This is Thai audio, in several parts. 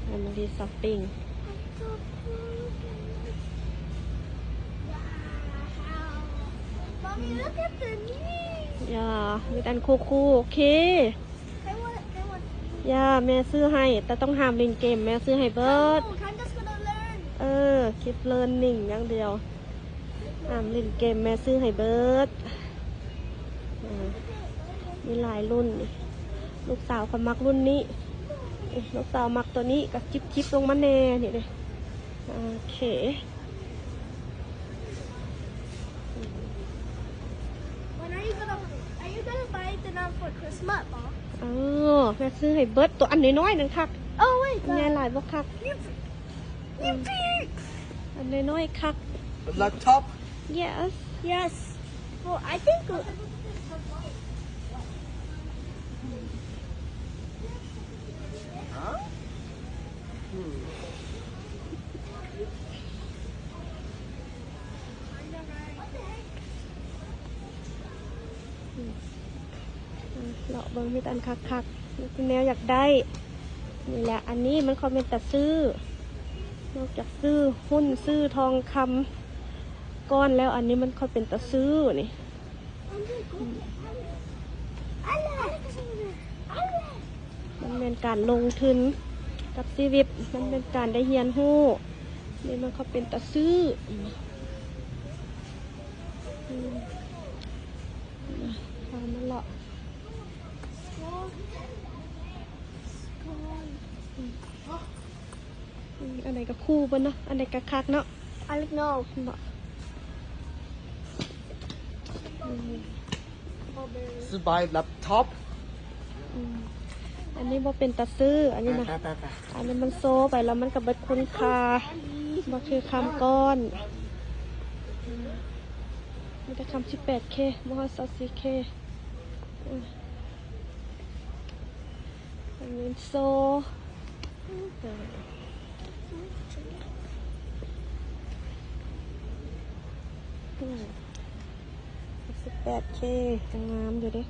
Family shopping. Mommy, look at the knee. Yeah, with an cool. Okay. I want. ย่าแม่ซื้อให้แต่ต้องห้ามเล่นเกมแม่ซื้อให้เบิร์ด No, I'm just gonna learn. คลิปเลิร์นนิ่งอย่างเดียวห้ามเล่นเกมแม่ซื้อให้เบิร์ดมีหลายรุ่นนี่ลูกสาวเขามักรุ่นนี้ลูกสาวมักตัวนี้กับจิ๊บลงมาแน่นี่เลยโอเค When are you gonna buy it now for Christmas, Mom? แม่ซื้อให้เบิร์ดตัวอันน้อยๆนั่นคัก Oh wait, แม่หลายบ่คัก you pig. อันน้อยๆคัก The laptop? yes Yes. Well, I think. Huh? เลาะเบิ้งมีแต่อันคักๆแนวอยากได้นี่แหละอันนี้มันคอมเมนต์แต่ซื้อนอกจากซื้อหุ้นซื้อทองคำก้อนแล้วอันนี้มันคอยเป็นตะซื้อนี่มันเป็นการลงทุนกับชีวิตมันเป็นการได้เรียนรู้นี่มันเขาเป็นตะซื้อทำมันเลาะอันไหนก็คู่ปะเนาะอันไหนก็คักเนาะ I don't know. เนาะ To buy laptop? อันนี้บ่เป็นตะซื้ออันนี้นะ อันนี้มันโซไปแล้วมันก็เบิดคุณค่าบ่คือคำก้อนมีแต่คำ 18K บ่ฮอด 24K อันนี้โซ18K จังงามอยู่เด้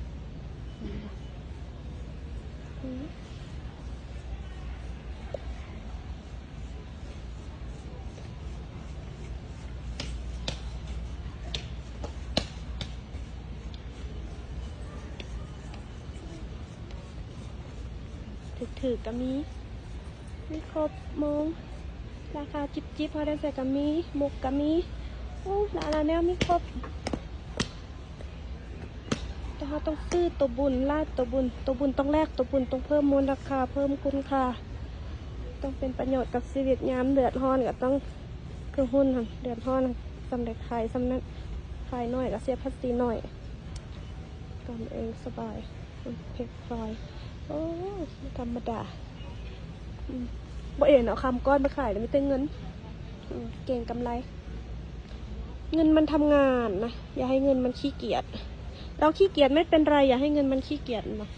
ถือก็มีครบมองราคาจิบพอได้ใส่ก็มีมุกก็มีโอ้หลายแนวมีครบแต่เราต้องซื้อตัวบุญลาดตัวบุญต้องแลกตัวบุญต้องเพิ่มมูลราคาเพิ่มคุณค่าต้องเป็นประโยชน์กับชีวิตยามเดือดร้อนก็ต้องคือหุ้นเดือดร้อนสำเร็จขายสำนักขายน้อยก็เสียภาษีน้อยทำเองสบายเพกพลอยโอ้ธรรมดาบ่เอ็นเอาคำก้อนมาขายแล้วไม่ได้เงินเก่งกำไร เงินมันทำงานนะอย่าให้เงินมันขี้เกียจเราขี้เกียจไม่เป็นไรอย่าให้เงินมันขี้เกียจนะ